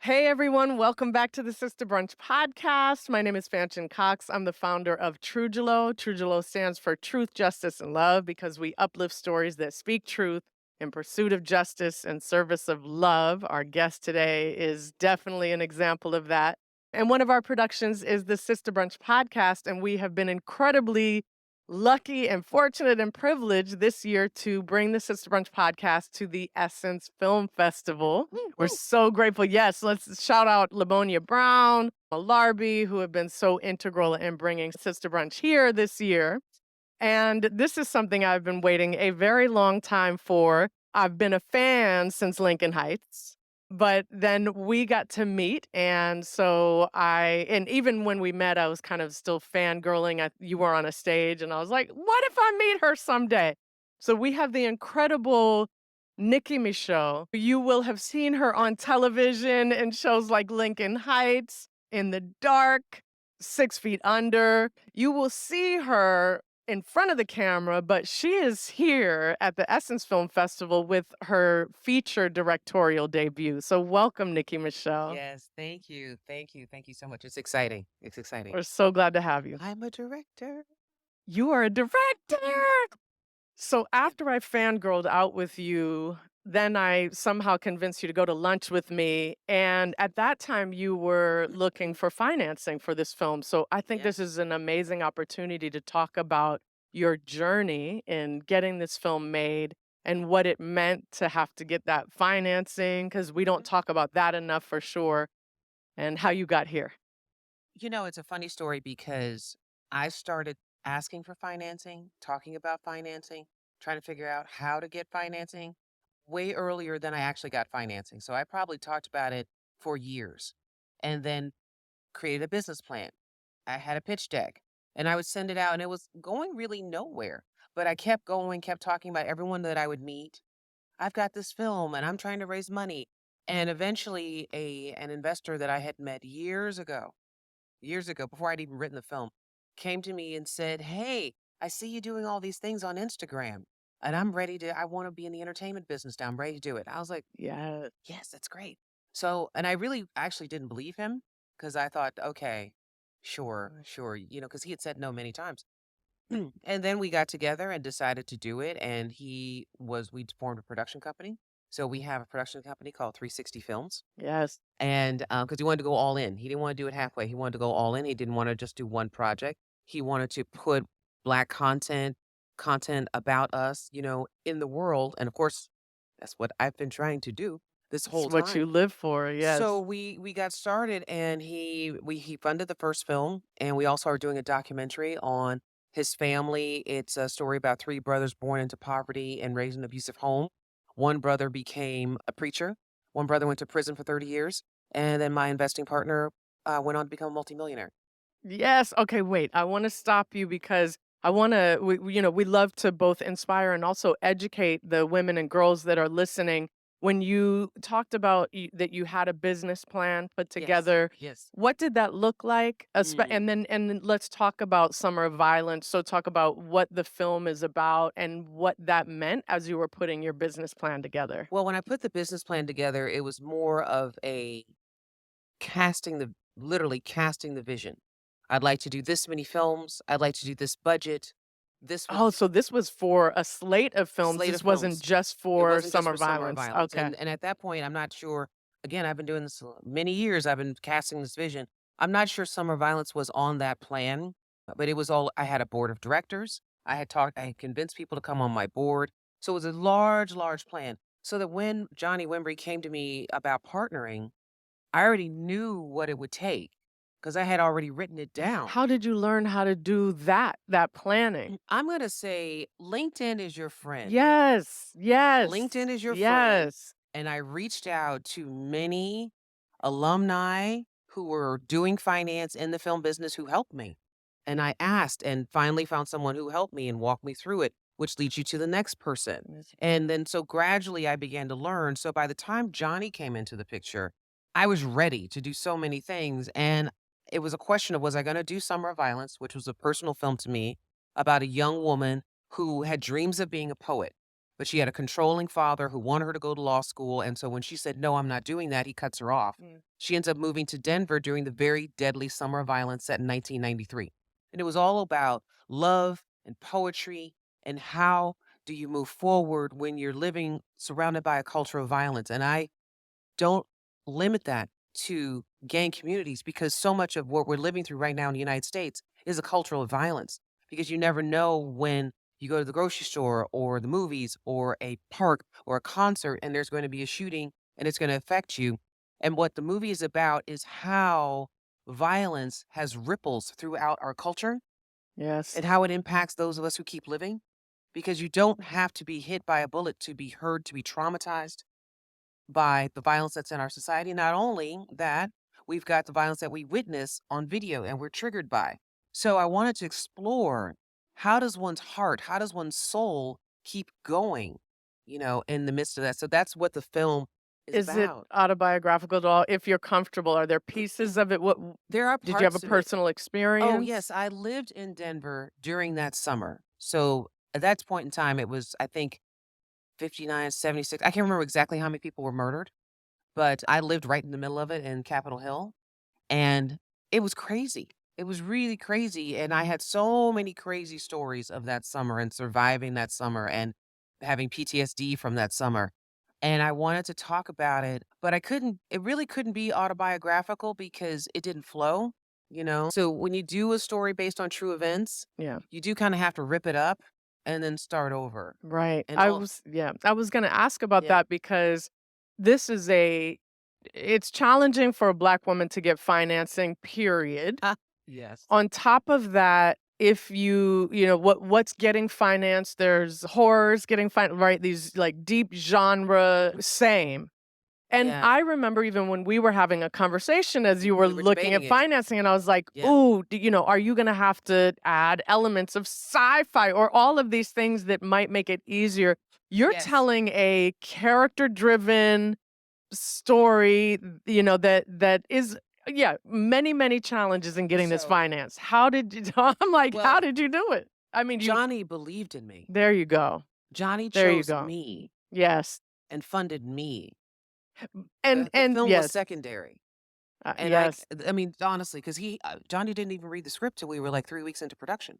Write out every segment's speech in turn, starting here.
Hey everyone, welcome back to the Sista Brunch Podcast. My name is Fanchin Cox. I'm the founder of Trujillo. Trujillo stands for Truth, Justice, and Love because we uplift stories that speak truth in pursuit of justice and service of love. Our guest today is definitely an example of that. And one of our productions is the Sista Brunch Podcast, and we have been incredibly lucky and fortunate and privileged this year to bring the Sister Brunch podcast to the Essence Film Festival. We're so grateful. Yes, let's shout out Lamonia Brown, Malarby, who have been so integral in bringing Sister Brunch here this year. And this is something I've been waiting a very long time for. I've been a fan since Lincoln Heights, but then we got to meet. And even when we met, I was kind of still fangirling. You were on a stage, and I was like, what if I meet her someday? So we have the incredible Nicki Micheaux. You will have seen her on television in shows like Lincoln Heights, In the Dark, 6 Feet Under. You will see her in front of the camera, but she is here at the Essence Film Festival with her feature directorial debut. So welcome, Nicki Micheaux. Yes, thank you. Thank you. Thank you so much. It's exciting. It's exciting. We're so glad to have you. I'm a director. You are a director. So Yeah. after I fangirled out with you, then I somehow convinced you to go to lunch with me. And at that time, you were looking for financing for this film. So I think this Yes. is an amazing opportunity to talk about your journey in getting this film made and what it meant to have to get that financing, because we don't Mhm. talk about that enough for sure, and how you got here. It's a funny story because I started asking for financing, talking about financing, trying to figure out how to get financing way earlier than I actually got financing. So I probably talked about it for years and then created a business plan. I had a pitch deck and I would send it out and it was going really nowhere. But I kept going, kept talking about everyone that I would meet. I've got this film and I'm trying to raise money. And eventually an investor that I had met years ago, before I'd even written the film, came to me and said, "Hey, I see you doing all these things on Instagram. And I want to be in the entertainment business now. I'm ready to do it." I was like, Yeah. "Yes, that's great." So, and I really actually didn't believe him because I thought, okay, sure, sure, because he had said no many times. And then we got together and decided to do it, and we formed a production company. So we have a production company called 360 Films, Yes. and, because he wanted to go all in. He didn't wanna do it halfway, he wanted to go all in, he didn't wanna just do one project. He wanted to put Black content about us, in the world, and of course, that's what I've been trying to do this It's whole what time. you live for. So Yes. we got started and he funded the first film, and we also are doing a documentary on his family. It's a story about three brothers born into poverty and raised in an abusive home. One brother became a preacher, one brother went to prison for 30 years, and then my investing partner went on to become a multimillionaire. Yes. Okay, wait. I want to stop you because we love to both inspire and also educate the women and girls that are listening. When you talked about that you had a business plan put Yes. together, Yes. what did that look like? Mm. And then let's talk about Summer of Violence. So talk about what the film is about and what that meant as you were putting your business plan together. Well, when I put the business plan together, it was more of a casting the literally casting the vision. I'd like to do this many films. I'd like to do this budget. This Oh, was so this was for a slate of films. slate This of wasn't films. just It for wasn't just Summer for Summer of Violence. Violence. Okay. And at that point, I'm not sure. Again, I've been doing this many years. I've been casting this vision. I'm not sure Summer of Violence was on that plan, but it was all I had a board of directors. I had convinced people to come on my board. So it was a large, large plan. So that when Johnny Wimbrey came to me about partnering, I already knew what it would take because I had already written it down. How did you learn how to do that planning? I'm going to say LinkedIn is your friend. Yes, yes, LinkedIn is your friend. yes. And I reached out to many alumni who were doing finance in the film business who helped me. And I asked and finally found someone who helped me and walked me through it, which leads you to the next person. Yes. And then so gradually I began to learn. So by the time Johnny came into the picture, I was ready to do so many things. And it was a question of was I going to do Summer of Violence, which was a personal film to me about a young woman who had dreams of being a poet, but she had a controlling father who wanted her to go to law school, and so when she said, "No, I'm not doing that," he cuts her off. Mm. She ends up moving to Denver during the very deadly summer of violence set in 1993, and it was all about love and poetry and how do you move forward when you're living surrounded by a culture of violence, and I don't limit that to gang communities because so much of what we're living through right now in the United States is a cultural violence because you never know when you go to the grocery store or the movies or a park or a concert and there's going to be a shooting and it's going to affect you. And what the movie is about is how violence has ripples throughout our culture Yes. and how it impacts those of us who keep living because you don't have to be hit by a bullet to be hurt, to be traumatized by the violence that's in our society. Not only that, we've got the violence that we witness on video and we're triggered by. So I wanted to explore how does one's heart, how does one's soul keep going, in the midst of that. So that's what the film is Is it about. autobiographical at all? If you're comfortable, are there pieces of it? There are Did you have a parts of it. personal Oh, experience? yes. I lived in Denver during that summer. So at that point in time, it was, I think, 59, 76. I can't remember exactly how many people were murdered, but I lived right in the middle of it in Capitol Hill, and it was crazy. It was really crazy, and I had so many crazy stories of that summer and surviving that summer and having PTSD from that summer, and I wanted to talk about it, but I couldn't it really couldn't be autobiographical because it didn't flow, So when you do a story based on true events, Yeah. you do kinda have to rip it up and then start over, Right. and all I was gonna ask about Yeah. that because this is a it's challenging for a Black woman to get financing, period. Ah, yes. On top of that, if what's getting financed, there's horrors getting right, these, like, deep genre same. And Yeah. I remember even when we were having a conversation as you were We were looking debating at it. financing, and I was like, Yeah. "Ooh, are you gonna have to add elements of sci-fi or all of these things that might make it easier?" You're Yes. telling a character-driven story, that is yeah, many, many challenges in getting this So, finance. How did you I'm like, "How well, did you do it?" I mean, you Johnny believed in me. there you go. Johnny There you chose go. me Yes. and funded me. The And film was yes. secondary. And Yes. I mean, honestly, because Johnny didn't even read the script till we were like 3 weeks into production.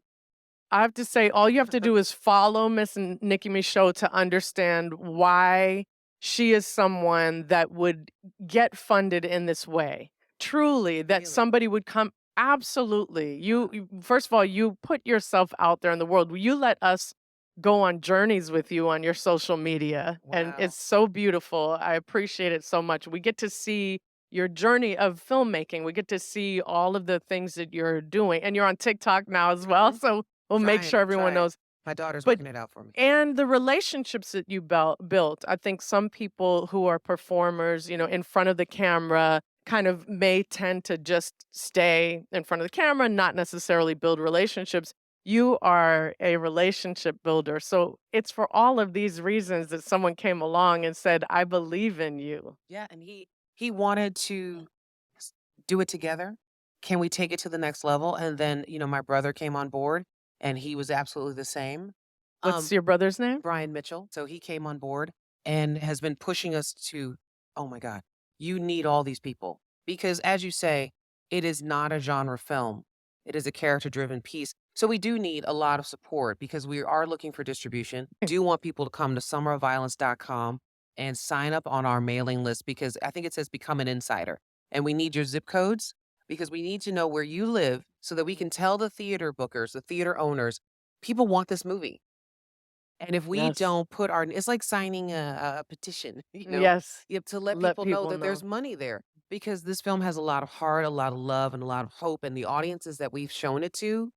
I have to say, all you have to do is follow Miss Nicki Micheaux to understand why she is someone that would get funded in this way. Truly, that Really? somebody would come. Absolutely. Wow. First of all, you put yourself out there in the world. You let us go on journeys with you on your social media, and Wow. it's so beautiful. I appreciate it so much. We get to see your journey of filmmaking. We get to see all of the things that you're doing, and you're on TikTok now as well. Mhm. So we'll make Trying, sure I'm everyone trying. knows. My daughter's But working it out for me. and the relationships that you built, I think some people who are performers, in front of the camera kind of may tend to just stay in front of the camera, not necessarily build relationships. You are a relationship builder. So it's for all of these reasons that someone came along and said, "I believe in you." Yeah, and he wanted to s do it together. Can we take it to the next level? And then, my brother came on board, and he was absolutely the same. What's Um, your brother's name? Brian Mitchell, so he came on board and has been pushing us to, "Oh my god, you need all these people." Because as you say, it is not a genre film. It is a character-driven piece. So we do need a lot of support because we are looking for distribution. Do want people to come to summerofviolence.com and sign up on our mailing list because I think it says become an insider. And we need your zip codes because we need to know where you live so that we can tell the theater bookers, the theater owners, people want this movie. And if we Yes. don't put our it's like signing a petition, Yes. you have to let Let people know people that there's know. money there because this film has a lot of heart, a lot of love, and a lot of hope, and the audiences that we've shown it to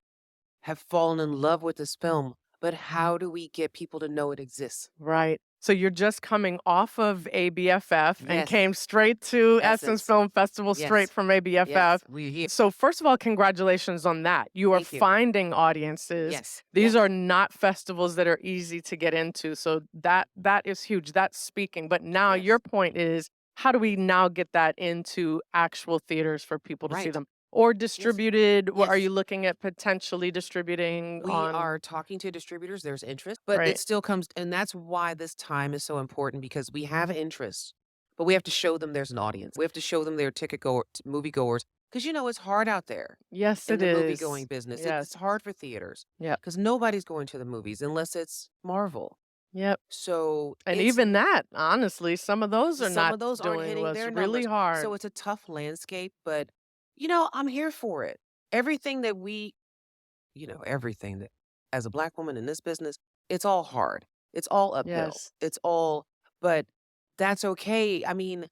have fallen in love with this film, but how do we get people to know it exists? Right. So you're just coming off of ABFF and Yes, came straight to Essence essence. Film Festival straight Yes, from yes, ABFF. we're here. So first of all, congratulations on that. You are Thank you. finding audiences. Yes, These are yes, not festivals that are easy to get into. So that is huge. That's speaking. But now your yes. point is how do we now get that into actual theaters for people to see Right. them? Or Yes. distributed, are you Yes. looking at potentially distributing We on are talking to distributors, there's interest, but it right. still comes and that's why this time is so important because we have interest, but we have to show them there's an audience. We have to show them they're moviegoers, because it's hard out there Yes, in it the is. movie-going business. Yes. It's hard for theaters Yep. because nobody's going to the movies unless it's Marvel. Yep. So, And it's even that, honestly, some of those are some not of those aren't doing hitting what's their really numbers. hard. So it's a tough landscape, but, I'm here for it. Everything that we everything that as a Black woman in this business, it's all hard. It's all uphill. Yes. It's all but that's okay. I mean,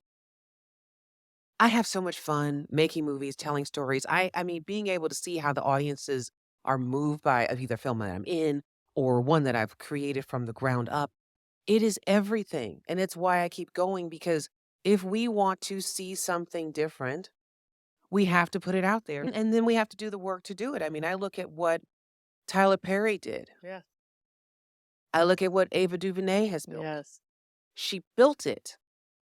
I have so much fun making movies, telling stories. I mean, being able to see how the audiences are moved by either film that I'm in or one that I've created from the ground up. It is everything. And it's why I keep going because if we want to see something different, we have to put it out there. And then we have to do the work to do it. I mean, I look at what Tyler Perry did. Yeah. I look at what Ava DuVernay has built. Yes. She built it.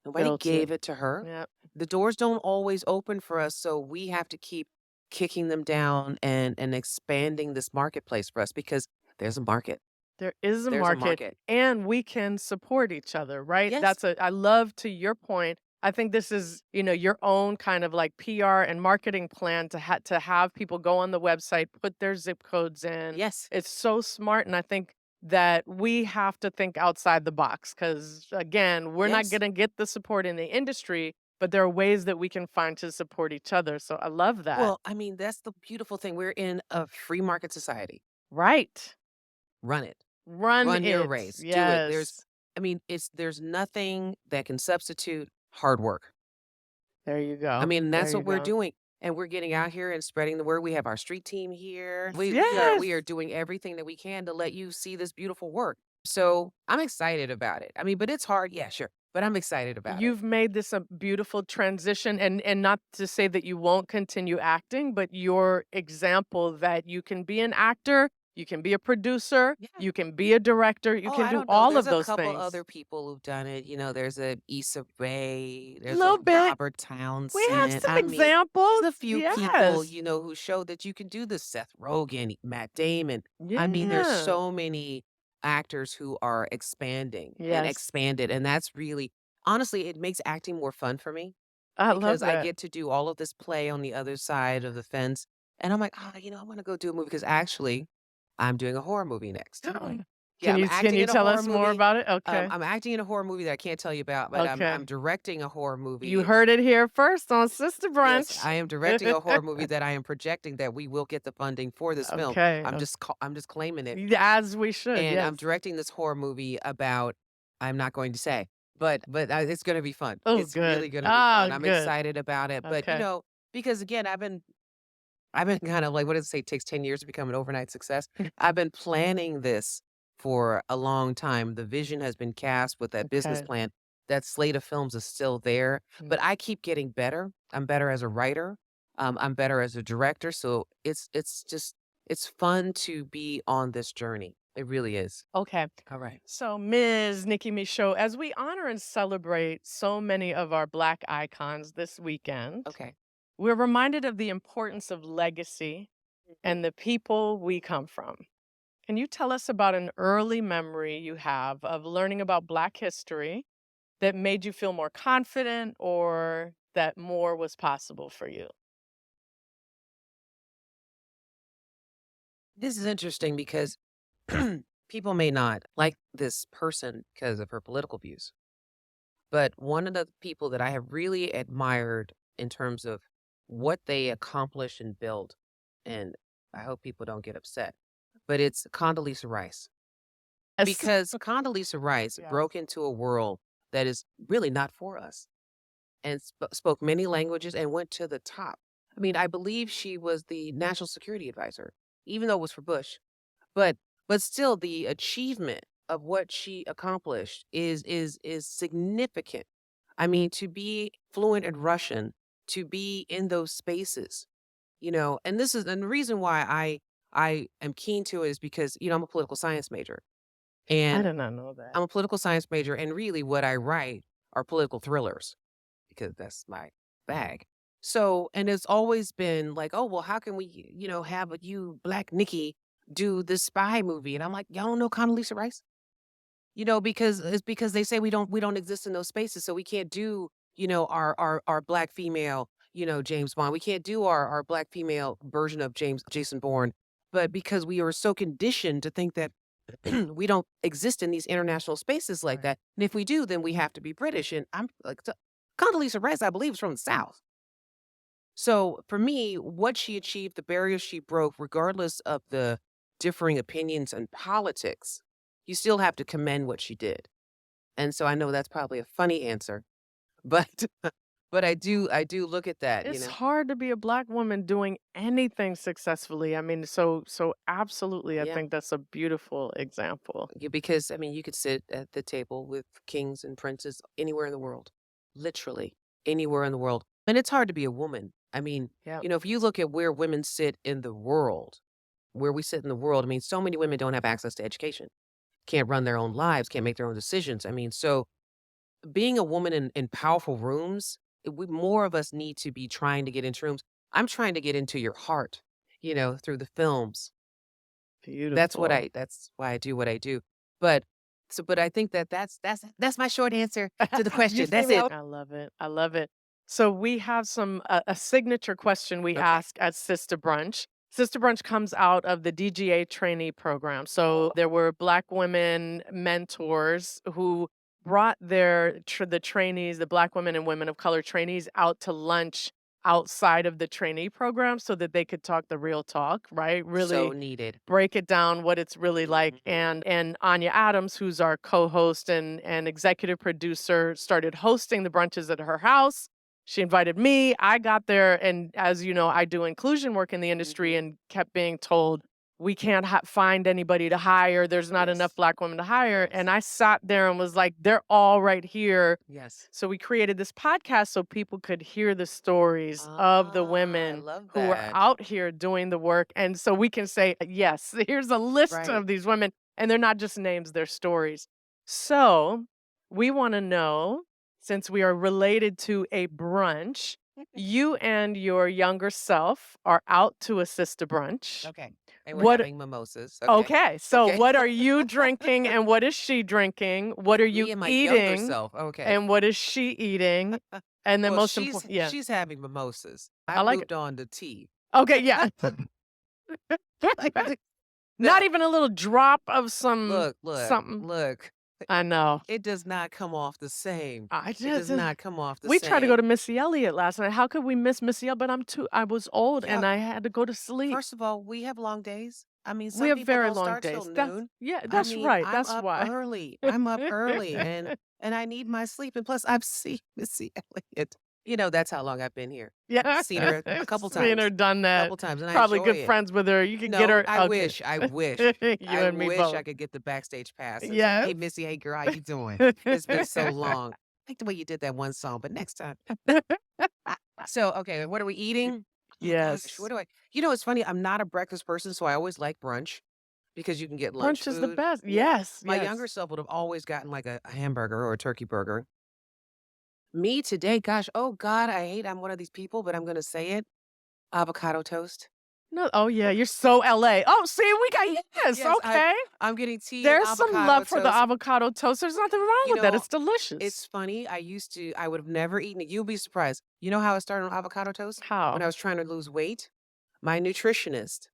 Nobody Built it. gave it to her. Yep. The doors don't always open for us, so we have to keep kicking them down and expanding this marketplace for us because there's a market. There is a There's a market market. and we can support each other, right? Yes. I love to your point. I think this is, your own kind of like PR and marketing plan to have people go on the website, put their zip codes in. Yes. It's so smart. And I think that we have to think outside the box because, again, we're not Yes. going to get the support in the industry, but there are ways that we can find to support each other. So I love that. Well, I mean, that's the beautiful thing. We're in a free market society. Right. Run it. Run Run your it. race. Do it. Yes. There's nothing that can substitute hard work. There you I go. mean, There that's you what we're go. doing, and we're getting out here and spreading the word. We have our street team here. Yes. We are doing everything that we can to let you see this beautiful work. So, I'm excited about it. I mean, but it's hard. Yeah, sure. But I'm excited about it. You've made this a beautiful transition and not to say that you won't continue acting, but your example that you can be an actor, you can be a producer, Yeah. you can be a director, you Oh, can I do don't know. all There's of a those couple things. other people who've done it. There's a Issa Rae, A there's a little bit. Robert We have Townsend. some I mean, examples. there's a few people, Yes. who show that you can do this. Seth Rogen, Matt Damon. I mean, there's Yeah. so many actors who are expanding and Yes. expanded. And that's really, honestly, it makes acting more fun for me I love because I that. get to do all of this play on the other side of the fence. And I'm like, I want to go do a movie because actually, I'm doing a horror movie next. Yeah, Can I'm you acting in a tell horror us more movie. about it? Okay. I'm acting in a horror movie that I can't tell you about, but I'm Okay. directing a horror You movie. heard it here first on Sister Yes, Brunch. I am directing a horror movie that I am projecting that we will get the funding for this film. Okay. I'm just claiming it, As we should. and I'm Yes. directing this horror movie about I'm not going to say, but it's going to be fun. Oh, It's really good. going to be Ah, fun. I'm good. excited about it, but Okay. because again, I've been kind of like, what does it say? It takes 10 years to become an overnight success. I've been planning this for a long time. The vision has been cast with that business Okay. plan. That slate of films is still there, Mm. but I keep getting better. I'm better as a writer. I'm better as a director. So it's fun to be on this journey. It really is. Okay. All right. So, Ms. Nicki Micheaux, as we honor and celebrate so many of our Black icons this weekend, Okay. we're reminded of the importance of legacy Mhm. and the people we come from. Can you tell us about an early memory you have of learning about Black history that made you feel more confident or that more was possible for you? This is interesting because people may not like this person because of her political views. But one of the people that I have really admired in terms of what they accomplish and build, and I hope people don't get upset, but it's Condoleezza Rice. Yes. Because Condoleezza Rice Yes. broke into a world that is really not for us and spoke many languages and went to the top. I mean, I believe she was the national security advisor, even though it was for Bush. But but still the achievement of what she accomplished is significant. I mean, to be fluent in Russian, to be in those spaces, and the reason why I am keen to it is because, I'm a political science major. I And did not know that. I'm a political science major and really what I write are political thrillers because that's my bag. So, and it's always been like, oh, well, how can we, have you, Black Nikki, do this spy movie? And I'm like, y'all don't know Condoleezza Rice? Because it's because they say we don't exist in those spaces. So we can't do, our Black female, James Bond. We can't do our Black female version of Jason Bourne. But because we are so conditioned to think that we don't exist in these international spaces like Right. that. And if we do, then we have to be British. And I'm like, Condoleezza Rice, I believe, is from the South. So for me, what she achieved, the barriers she broke, regardless of the differing opinions and politics, you still have to commend what she did. And so I know that's probably a funny answer, but but I do look at that. It's hard to be a Black woman doing anything successfully. I mean, so absolutely, I Yeah. think that's a beautiful example. Because I mean, you could sit at the table with kings and princes anywhere in the world, literally anywhere in the world. And it's hard to be a woman. I mean, Yeah. if you look at where women sit in the world, where we sit in the world, I mean, so many women don't have access to education, can't run their own lives, can't make their own decisions. I mean, so being a woman in powerful rooms, more of us need to be trying to get into rooms. I'm trying to get into your heart, through the films. Beautiful. That's why I do what I do. But but I think that's my short answer to the You question. see That's me? it. I love it. I love it. So we have some a signature question we Okay. ask at Sista Brunch. Sista Brunch comes out of the DGA trainee program. So Oh, there were Black women mentors who brought the trainees, the Black women and women of color trainees out to lunch outside of the trainee program so that they could talk the real talk, right? so Really needed. break it down what it's really like. Mhm. And Anya Adams, who's our co-host and executive producer, started hosting the brunches at her house. She invited me. I got there, and as you know, I do inclusion work in the industry, Mhm. and kept being told we can't find anybody to hire. There's not enough Yes. Black women to hire. And Yes. I sat there and was like, they're all right here. Yes. So we created this podcast so people could hear the stories of the Ah, I women love who are that. out here doing the work. And so we can say, yes, here's a list Right. of these women. And they're not just names, they're stories. So we want to know, since we are related to a brunch, you and your younger self are out to assist a brunch. Okay. And we're What having mimosas. Okay. Okay, so Okay. what are you drinking and what is she drinking? What are you Me and my younger eating self. Okay. and what is she eating? And then Well, most she's important, yeah, she's having mimosas. I I've like it. moved on to tea. Okay, yeah. Like, Not no, even a little drop of some look, look, something. look. I know. It does not come off the same. I It does just not come off the we tried to go same. to Missy Elliott last night. How could we miss Missy Elliott? But I was old Yeah. and I had to go to sleep. First of all, we have long days. I mean, We some have people very don't long start till days. That's noon. Yeah, I that's mean, right. I'm That's up why. early. I'm up early and I need my sleep. And plus I've seen Missy Elliott. That's how long I've been here. Yeah. Seen her a couple Seen her times. done that. Couple times and I Probably enjoy good it. friends with her. You could get No, her I okay. wish. I wish. You I and me wish I both. could get the backstage passes. Yes. Hey Missy, hey girl, how you doing? It's been so long. I like the way you did that one song, but next time. So, okay, what are we eating? Oh gosh, what Yes. do I it's funny, I'm not a breakfast person, so I always like brunch because you can get lunch Brunch is the food. best. Yeah. Yes, My younger yes. self would have always gotten like a hamburger or a turkey burger. Me today, gosh, oh God, I'm one of these people, but I'm gonna say it. Avocado toast. No, oh yeah, you're so LA. Oh, see, we got yes, Yes, okay. I'm getting tea and There's some avocado love for the toast. avocado toast. There's nothing wrong You with that. know, It's delicious. it's funny. I would have never eaten it. You'll be surprised. You know how I started on avocado toast? When I How? was trying to lose weight? My nutritionist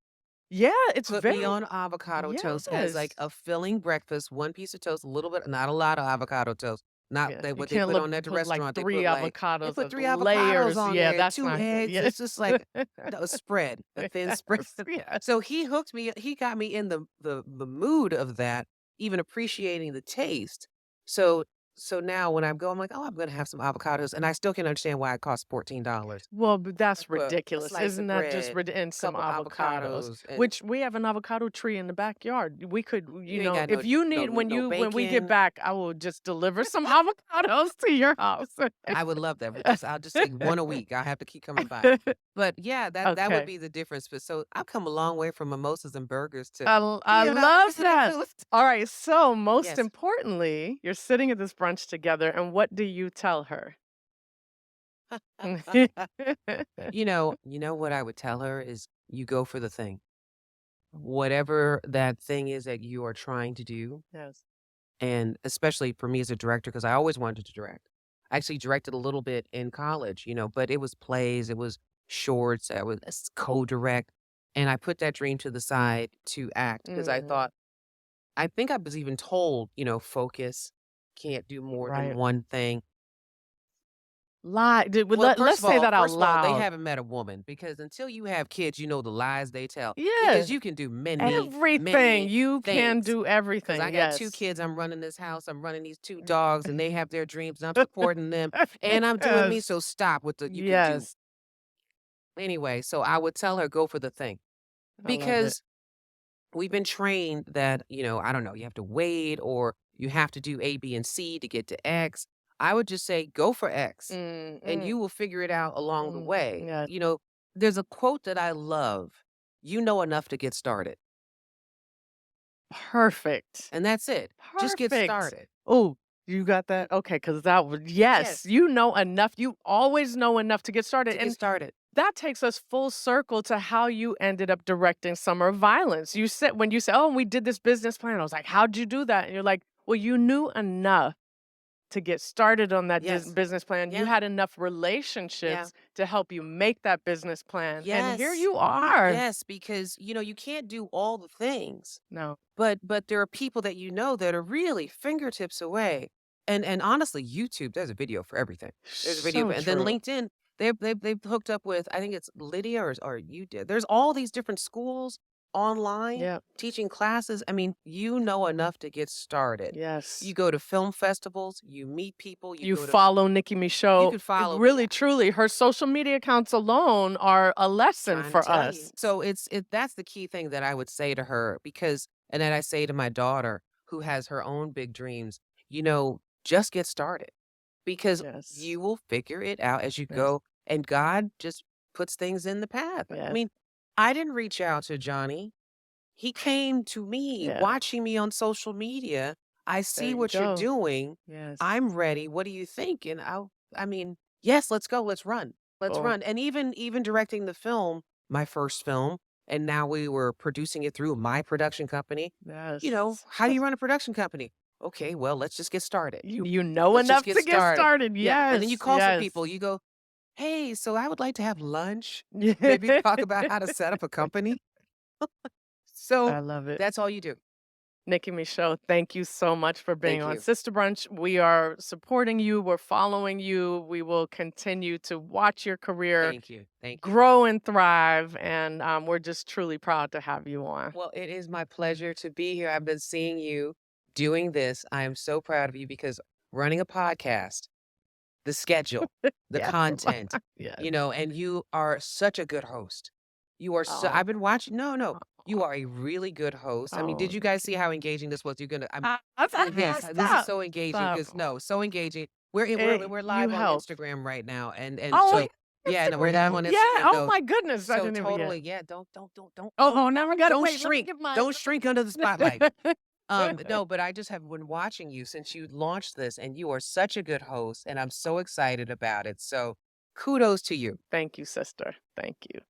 Yeah, it's put me very on avocado toast as like yes. a filling breakfast, one piece of toast, a little bit, not a lot of avocado toast. Not Yeah, that you what they can't put look on at the put like restaurant. 3 They avocados put of 3 avocados layers. on Yeah, there, that's two not good. eggs. Yeah. It's just like a spread, a thin spread. Yes, yes. So he hooked me. He got me in the mood of that, even appreciating the taste. So so now when I go, I'm like, oh, I'm gonna have some avocados, and I still can understand why it costs $14 Well, but that's for a ridiculous. slice Isn't of that just bread, and some couple avocados, avocados, and which we have an avocado tree in the backyard. We could, you ain't got if you need no when we get bacon. back, I will just deliver some avocados to your house. I would love that. I'll just take one a week. I have to keep coming by. But yeah, that would Okay. be the difference. But so I've come a long way from mimosas and burgers to I love that. avocado. All right, so most Yes. importantly, you're sitting at this brunch together, and what do you tell her? You know what I would tell her is you go for the thing. Whatever that thing is that you are trying to do, Yes. and especially for me as a director, because I always wanted to direct. I actually directed a little bit in college, but it was plays, it was shorts, I was co-direct, and I put that dream to the side to act because I Mhm. thought I think I was even told, focus, can't do more than Right. one thing. Lie. Well, Let's say that out first of all, they loud. haven't met a woman because until you have kids, you know the lies they tell because Yeah. you can do many, Everything. many You can things. do Because I everything. got 2 Yes. kids, I'm running this house, I'm running these 2 dogs, and they have their dreams, and I'm supporting them, and I'm doing me, Yes. so stop with the you can do. Yes. Anyway, so I would tell her, "Go for the thing." I love it. Because we've been trained that, I don't know, you have to wait or you have to do A, B, and C to get to X. I would just say, "Go for X, Mm, and mm, you will figure it out along the way." yes. There's a quote that I love, "You know enough to get started." Perfect. And that's it. Just get Perfect. started. Oh, you got Y that? Okay, because that would yes, Yes, you know enough. You always know enough to get started. to get And started. that takes us full circle to how you ended up directing Summer of Violence. You said when you said, "Oh, we did this business plan." I was like, "How'd you do that?" And you're like, "Well, you knew enough to get started on that Yes. business plan. You Yeah, had enough yeah. relationships to help you make that business plan. And here Yes. you are." Yes, because, you can't do all the things. No. But there are people that that are really fingertips away. And honestly, YouTube, there's a video for everything. There's a video So for and then true. LinkedIn, they've hooked up with I think it's Lydia or you did. There's all these different schools online Yeah. teaching classes. I mean, you know enough to get started. You Yes. go to film festivals, you meet people, You follow Nicki you Micheaux. could follow me. Really, truly, her social media accounts alone are a lesson Trying to for tell you. us. So that's the key thing that I would say to her because and then I say to my daughter who has her own big dreams, just get started because Yes. you will figure it out as you Yes. go and God just puts things in the path. I Yes. mean, I didn't reach out to Johnny. He came to me Yeah. watching me on social media. I There see you what you're go. doing. Yes. I'm ready. What do you think? And I mean, yes, let's go. Let's run. Let's Boom. run. And even directing the film, my first film, and now we were producing it through my production company. Yes. How do you run a production company? Okay, well, let's just get started. You know Let's just enough get to get started. started. Yeah. And then you Yes. call some Yes. people. You go, hey, so I would like to have lunch. Maybe Yeah. talk about how to set up a company. So I love it. that's all you do. Nicki Micheaux, thank you so much for being Thank on you. Sister Brunch. We are supporting you. We're following you. We will continue to watch your career Thank you. Thank you. grow and thrive. And we're just truly proud to have you on. Well, it is my pleasure to be here. I've been seeing you doing this. I am so proud of you because running a podcast, the schedule, the Yes. content, Yes. and you are such a good host. You are so, Oh, I've been watching. No, no, you oh, are a really good host. I mean, oh. did you guys see how engaging this was? You're going to, yes, this is Stop. so engaging Stop. because no, so engaging. We're You live on helped. Instagram right now. And Oh, so, yeah, no, we're Instagram. live on Yeah. Instagram. Oh No, my goodness. I so didn't even yeah. totally, yeah, don't, Oh, now I gotta don't wait. Let me shrink. get my Don't shrink under the spotlight. No, but I just have been watching you since you launched this, and you are such a good host, and I'm so excited about it. So kudos to you. Thank you, sister. Thank you.